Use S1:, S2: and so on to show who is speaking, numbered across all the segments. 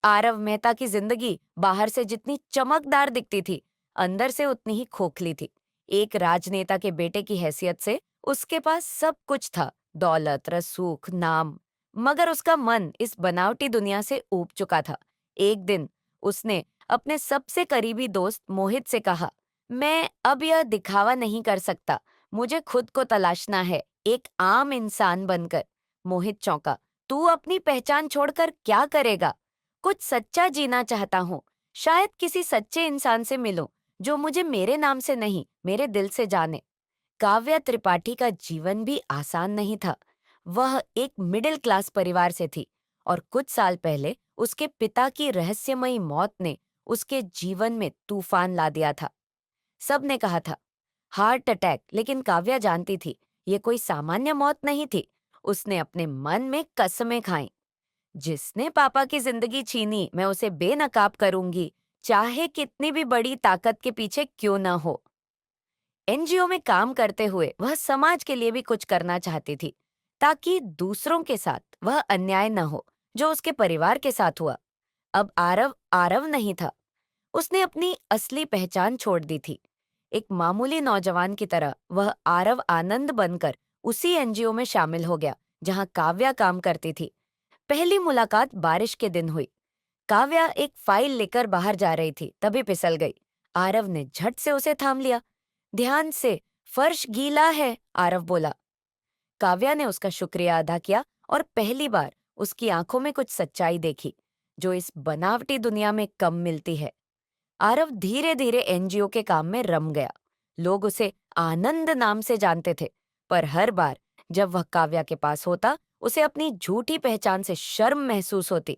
S1: आरव मेहता की जिंदगी बाहर से जितनी चमकदार दिखती थी, अंदर से उतनी ही खोखली थी। एक राजनेता के बेटे की हैसियत से उसके पास सब कुछ था, दौलत, रसूख, नाम। मगर उसका मन इस बनावटी दुनिया से ऊब चुका था। एक दिन उसने अपने सबसे करीबी दोस्त मोहित से कहा, मैं अब यह दिखावा नहीं कर सकता, मुझे खुद को तलाशना है, एक आम इंसान बनकर। मोहित चौंका, तू अपनी पहचान छोड़कर क्या करेगा? कुछ सच्चा जीना चाहता हूँ, शायद किसी सच्चे इंसान से मिलूं जो मुझे मेरे नाम से नहीं, मेरे दिल से जाने। काव्या त्रिपाठी का जीवन भी आसान नहीं था। वह एक मिडिल क्लास परिवार से थी और कुछ साल पहले उसके पिता की रहस्यमयी मौत ने उसके जीवन में तूफान ला दिया था। सबने कहा था हार्ट अटैक, लेकिन काव्या जानती थी ये कोई सामान्य मौत नहीं थी। उसने अपने मन में कसमें खाई, जिसने पापा की जिंदगी छीनी मैं उसे बेनकाब करूंगी, चाहे कितनी भी बड़ी ताकत के पीछे क्यों न हो। एनजीओ में काम करते हुए वह समाज के लिए भी कुछ करना चाहती थी, ताकि दूसरों के साथ वह अन्याय न हो जो उसके परिवार के साथ हुआ। अब आरव आरव नहीं था। उसने अपनी असली पहचान छोड़ दी थी। एक मामूली नौजवान की तरह वह आरव आनंद बनकर उसी एनजीओ में शामिल हो गया जहां काव्या काम करती थी। पहली मुलाकात बारिश के दिन हुई। काव्या एक फाइल लेकर बाहर जा रही थी, तभी फिसल गई। आरव ने झट से उसे थाम लिया। ध्यान से, फर्श गीला है, आरव बोला। काव्या ने उसका शुक्रिया अदा किया और पहली बार उसकी आंखों में कुछ सच्चाई देखी, जो इस बनावटी दुनिया में कम मिलती है। आरव धीरे धीरे एनजीओ के काम में रम गया। लोग उसे आनंद नाम से जानते थे, पर हर बार जब वह काव्या के पास होता, उसे अपनी झूठी पहचान से शर्म महसूस होती।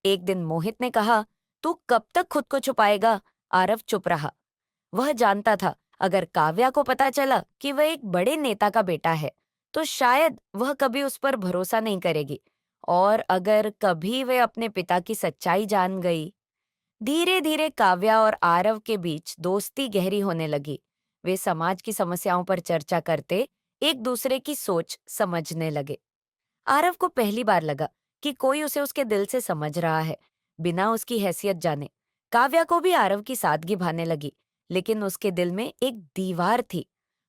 S1: एक दिन मोहित ने कहा, तू कब तक खुद को छुपाएगा? आरव चुप रहा। वह जानता था अगर काव्या को पता चला कि वह एक बड़े नेता का बेटा है, तो शायद वह कभी उस पर भरोसा नहीं करेगी। और अगर कभी वह अपने पिता की सच्चाई जान गई। धीरे धीरे काव्या और आरव के बीच दोस्ती गहरी होने लगी। वे समाज की समस्याओं पर चर्चा करते, एक दूसरे की सोच समझने लगे। आरव को पहली बार लगा कि कोई उसे उसके दिल से समझ रहा है, बिना उसकी हैसियत जाने। काव्या को भी आरव की सादगी भाने लगी, लेकिन उसके दिल में एक दीवार थी।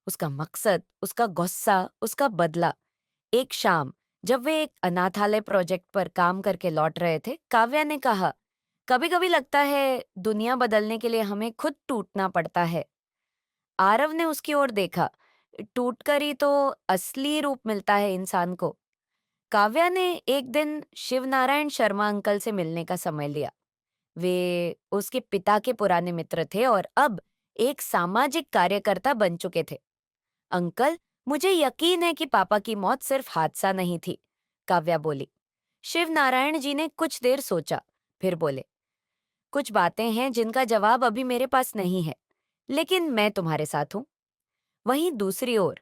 S1: उसका मकसद, उसका गुस्सा, उसका बदला। एक शाम जब वे एक अनाथालय प्रोजेक्ट पर काम करके लौट रहे थे, काव्या ने कहा, कभी कभी लगता है दुनिया बदलने के लिए हमें खुद टूटना पड़ता है। आरव ने उसकी ओर देखा। टूटकर ही तो असली रूप मिलता है इंसान को। काव्या ने एक दिन शिवनारायण शर्मा अंकल से मिलने का समय लिया। वे उसके पिता के पुराने मित्र थे और अब एक सामाजिक कार्यकर्ता बन चुके थे। अंकल, मुझे यकीन है कि पापा की मौत सिर्फ हादसा नहीं थी, काव्या बोली। शिवनारायण जी ने कुछ देर सोचा, फिर बोले, कुछ बातें हैं जिनका जवाब अभी मेरे पास नहीं है, लेकिन मैं तुम्हारे साथ हूं। वहीं दूसरी ओर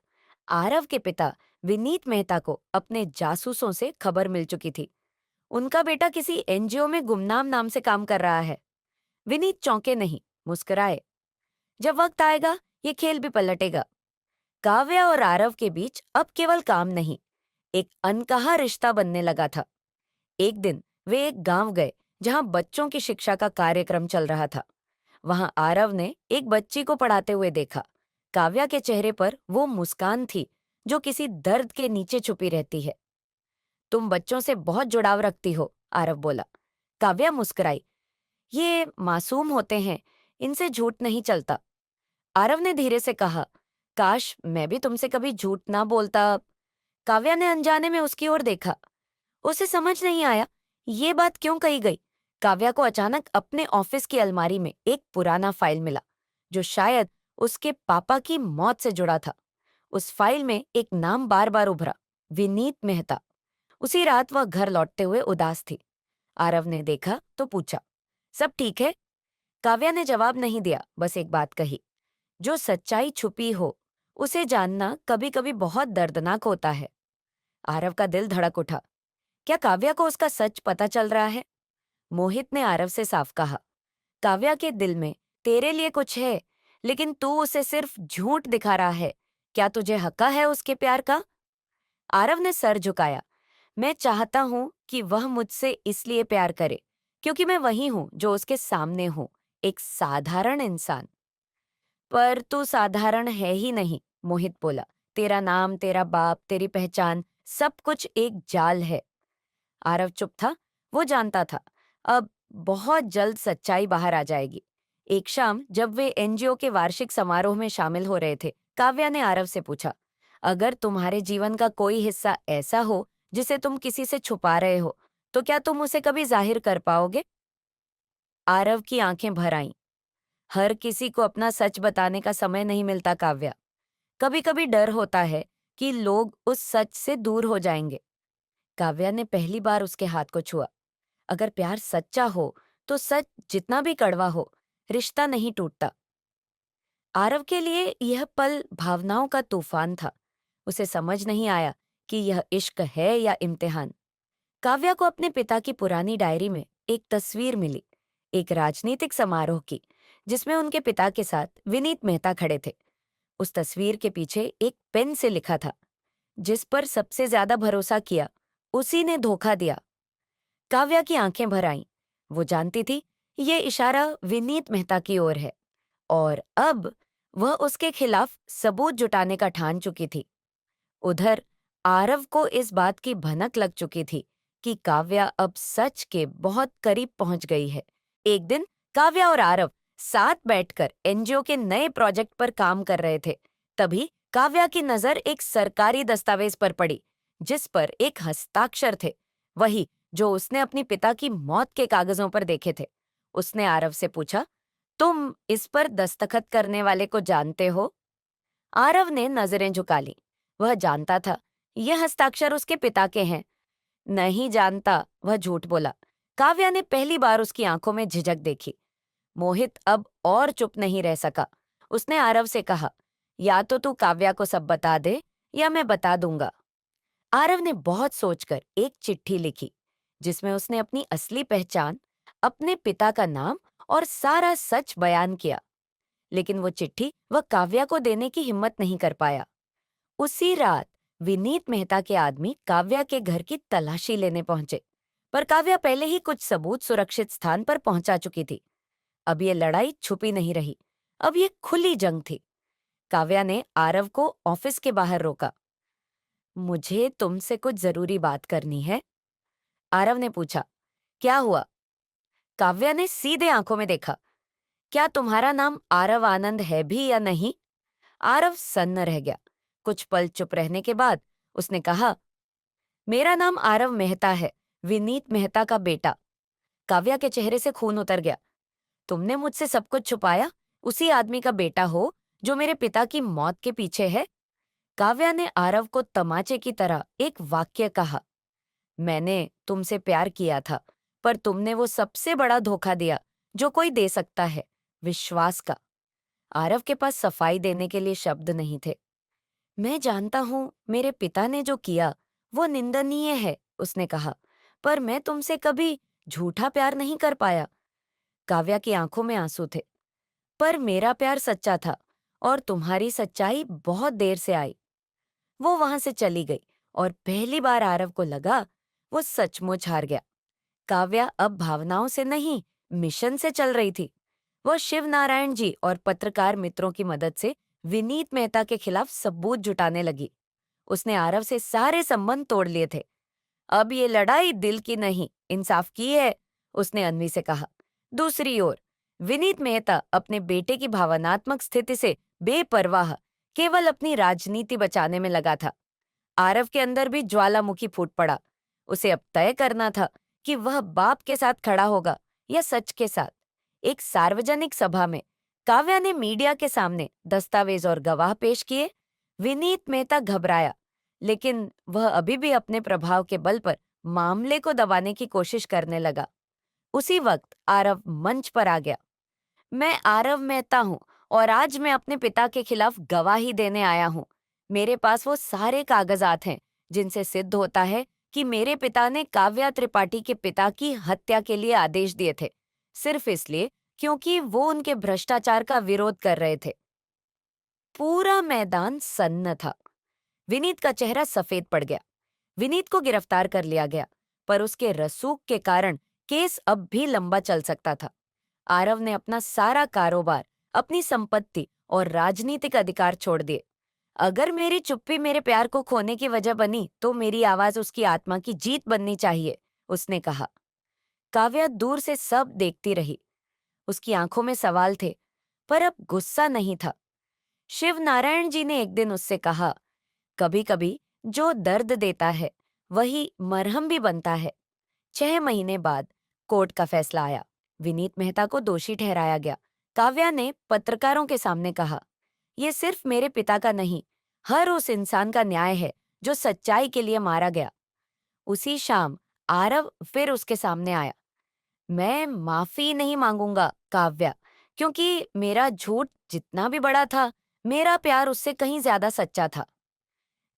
S1: आरव के पिता विनीत मेहता को अपने जासूसों से खबर मिल चुकी थी। उनका बेटा किसी एनजीओ में गुमनाम नाम से काम कर रहा है। विनीत चौंके नहीं, मुस्कुराए। जब वक्त आएगा ये खेल भी पलटेगा। काव्या और आरव के बीच अब केवल काम नहीं, एक अनकहा रिश्ता बनने लगा था। एक दिन वे एक गांव गए जहां बच्चों की शिक्षा का कार्यक्रम चल रहा था। वहां आरव ने एक बच्ची को पढ़ाते हुए देखा। काव्या के चेहरे पर वो मुस्कान थी जो किसी दर्द के नीचे छुपी रहती है। तुम बच्चों से बहुत जुड़ाव रखती हो, आरव बोला। काव्या मुस्कुराई। ये मासूम होते हैं, इनसे झूठ नहीं चलता। आरव ने धीरे से कहा, काश मैं भी तुमसे कभी झूठ ना बोलता। काव्या ने अनजाने में उसकी ओर देखा। उसे समझ नहीं आया ये बात क्यों कही गई। काव्या को अचानक अपने ऑफिस की अलमारी में एक पुराना फाइल मिला, जो शायद उसके पापा की मौत से जुड़ा था। उस फाइल में एक नाम बार बार उभरा, विनीत मेहता। उसी रात वह घर लौटते हुए उदास थी। आरव ने देखा तो पूछा, सब ठीक है? काव्या ने जवाब नहीं दिया, बस एक बात कही, जो सच्चाई छुपी हो उसे जानना कभी कभी बहुत दर्दनाक होता है। आरव का दिल धड़क उठा। क्या काव्या को उसका सच पता चल रहा है? मोहित ने आरव से साफ कहा, काव्या के दिल में तेरे लिए कुछ है, लेकिन तू उसे सिर्फ झूठ दिखा रहा है। क्या तुझे हक्का है उसके प्यार का? आरव ने सर झुकाया। मैं चाहता हूं कि वह मुझसे इसलिए प्यार करे क्योंकि मैं वही हूं जो उसके सामने हूं, एक साधारण इंसान। पर तू साधारण है ही नहीं, मोहित बोला। तेरा नाम, तेरा बाप, तेरी पहचान, सब कुछ एक जाल है। आरव चुप था। वो जानता था अब बहुत जल्द सच्चाई बाहर आ जाएगी। एक शाम जब वे एनजीओ के वार्षिक समारोह में शामिल हो रहे थे, काव्या ने आरव से पूछा, अगर तुम्हारे जीवन का कोई हिस्सा ऐसा हो जिसे तुम किसी से छुपा रहे हो, तो क्या तुम उसे कभी जाहिर कर पाओगे? आरव की आंखें भर आईं। हर किसी को अपना सच बताने का समय नहीं मिलता, काव्या। कभी कभी डर होता है कि लोग उस सच से दूर हो जाएंगे। काव्या ने पहली बार उसके हाथ को छुआ। अगर प्यार सच्चा हो तो सच जितना भी कड़वा हो, रिश्ता नहीं टूटता। आरव के लिए यह पल भावनाओं का तूफान था। उसे समझ नहीं आया कि यह इश्क है या इम्तिहान। काव्या को अपने पिता की पुरानी डायरी में एक तस्वीर मिली, एक राजनीतिक समारोह की, जिसमें उनके पिता के साथ विनीत मेहता खड़े थे। उस तस्वीर के पीछे एक पेन से लिखा था, जिस पर सबसे ज्यादा भरोसा किया उसी ने धोखा दिया। काव्या की आंखें भर आईं। वो जानती थी ये इशारा विनीत मेहता की ओर है, और अब वह उसके खिलाफ सबूत जुटाने का ठान चुकी थी। उधर आरव को इस बात की भनक लग चुकी थी कि काव्या अब सच के बहुत करीब पहुंच गई है। एक दिन काव्या और आरव साथ बैठकर एनजीओ के नए प्रोजेक्ट पर काम कर रहे थे। तभी काव्या की नजर एक सरकारी दस्तावेज पर पड़ी, जिस पर एक हस्ताक्षर थे, वही जो उसने अपनी पिता की मौत के कागजों पर देखे थे। उसने आरव से पूछा, तुम इस पर दस्तखत करने वाले को जानते हो? आरव ने नजरें झुका ली। वह जानता था यह हस्ताक्षर उसके पिता के हैं। नहीं जानता, वह झूठ बोला। काव्या ने पहली बार उसकी आंखों में झिझक देखी। मोहित अब और चुप नहीं रह सका। उसने आरव से कहा, या तो तू काव्या को सब बता दे, या मैं बता दूंगा। आरव ने बहुत सोचकर एक चिट्ठी लिखी, जिसमें उसने अपनी असली पहचान, अपने पिता का नाम और सारा सच बयान किया। लेकिन वो चिट्ठी वह काव्या को देने की हिम्मत नहीं कर पाया। उसी रात विनीत मेहता के आदमी काव्या के घर की तलाशी लेने पहुंचे, पर काव्या पहले ही कुछ सबूत सुरक्षित स्थान पर पहुंचा चुकी थी। अब ये लड़ाई छुपी नहीं रही, अब ये खुली जंग थी। काव्या ने आरव को ऑफिस के बाहर रोका। मुझे तुमसे कुछ जरूरी बात करनी है। आरव ने पूछा, क्या हुआ? काव्या ने सीधे आंखों में देखा। क्या तुम्हारा नाम आरव आनंद है भी या नहीं? आरव सन्न रह गया। कुछ पल चुप रहने के बाद उसने कहा, मेरा नाम आरव मेहता है, विनीत मेहता का बेटा। काव्या के चेहरे से खून उतर गया। तुमने मुझसे सब कुछ छुपाया, उसी आदमी का बेटा हो जो मेरे पिता की मौत के पीछे है? काव्या ने आरव को तमाचे की तरह एक वाक्य कहा, मैंने तुमसे प्यार किया था, पर तुमने वो सबसे बड़ा धोखा दिया जो कोई दे सकता है, विश्वास का। आरव के पास सफाई देने के लिए शब्द नहीं थे। मैं जानता हूं मेरे पिता ने जो किया वो निंदनीय है, उसने कहा, पर मैं तुमसे कभी झूठा प्यार नहीं कर पाया। काव्या की आंखों में आंसू थे। पर मेरा प्यार सच्चा था, और तुम्हारी सच्चाई बहुत देर से आई। वो वहां से चली गई, और पहली बार आरव को लगा वो सचमुच हार गया। काव्या अब भावनाओं से नहीं, मिशन से चल रही थी। वो शिव नारायण जी और पत्रकार मित्रों की मदद से विनीत मेहता के खिलाफ सबूत जुटाने लगी। उसने आरव से सारे संबंध तोड़ लिए थे। अब ये लड़ाई दिल की नहीं, इंसाफ की है, उसने अन्वी से कहा। दूसरी ओर विनीत मेहता अपने बेटे की भावनात्मक स्थिति से बेपरवाह केवल अपनी राजनीति बचाने में लगा था। आरव के अंदर भी ज्वालामुखी फूट पड़ा। उसे अब तय करना था कि वह बाप के साथ खड़ा होगा या सच के साथ। एक सार्वजनिक सभा में काव्या ने मीडिया के सामने दस्तावेज और गवाह पेश किए। विनीत मेहता घबराया, लेकिन वह अभी भी अपने प्रभाव के बल पर मामले को दबाने की कोशिश करने लगा। उसी वक्त आरव मंच पर आ गया। मैं आरव मेहता हूं, और आज मैं अपने पिता के खिलाफ गवाही देने आया हूं। मेरे पास वो सारे कागजात हैं जिनसे सिद्ध होता है कि मेरे पिता ने काव्या त्रिपाठी के पिता की हत्या के लिए आदेश दिए थे, सिर्फ इसलिए क्योंकि वो उनके भ्रष्टाचार का विरोध कर रहे थे। पूरा मैदान सन्न था। विनीत का चेहरा सफेद पड़ गया। विनीत को गिरफ्तार कर लिया गया, पर उसके रसूख के कारण केस अब भी लंबा चल सकता था। आरव ने अपना सारा कारोबार, अपनी संपत्ति और राजनीतिक अधिकार छोड़ दिए। अगर मेरी चुप्पी मेरे प्यार को खोने की वजह बनी, तो मेरी आवाज उसकी आत्मा की जीत बननी चाहिए, उसने कहा। काव्या दूर से सब देखती रही। उसकी आंखों में सवाल थे, पर अब गुस्सा नहीं था। शिव नारायण जी ने एक दिन उससे कहा, कभी कभी जो दर्द देता है वही मरहम भी बनता है। 6 महीने बाद कोर्ट का फैसला आया। विनीत मेहता को दोषी ठहराया गया। काव्या ने पत्रकारों के सामने कहा, यह सिर्फ मेरे पिता का नहीं, हर उस इंसान का न्याय है जो सच्चाई के लिए मारा गया। उसी शाम आरव फिर उसके सामने आया। मैं माफी नहीं मांगूंगा, काव्या, क्योंकि मेरा झूठ जितना भी बड़ा था, मेरा प्यार उससे कहीं ज्यादा सच्चा था।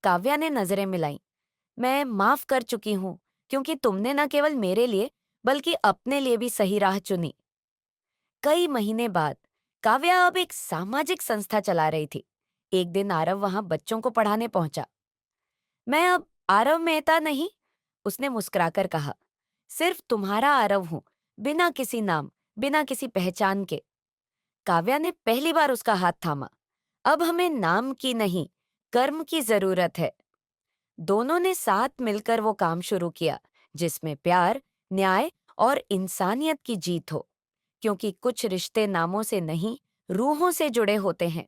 S1: काव्या ने नजरें मिलाई। मैं माफ कर चुकी हूँ, क्योंकि तुमने न केवल मेरे लिए बल्कि अपने लिए भी सही राह चुनी। कई महीने बाद काव्या अब एक सामाजिक संस्था चला रही थी। एक दिन आरव वहां बच्चों को पढ़ाने पहुंचा। मैं अब आरव मेहता नहीं, उसने मुस्कुराकर कहा। सिर्फ तुम्हारा आरव हूं, बिना किसी नाम, बिना किसी पहचान के। काव्या ने पहली बार उसका हाथ थामा। अब हमें नाम की नहीं, कर्म की जरूरत है। दोनों ने साथ मिलकर वो काम शुरू किया, जिसमें प्यार, न्याय और इंसानियत की जीत हो। क्योंकि कुछ रिश्ते नामों से नहीं, रूहों से जुड़े होते हैं।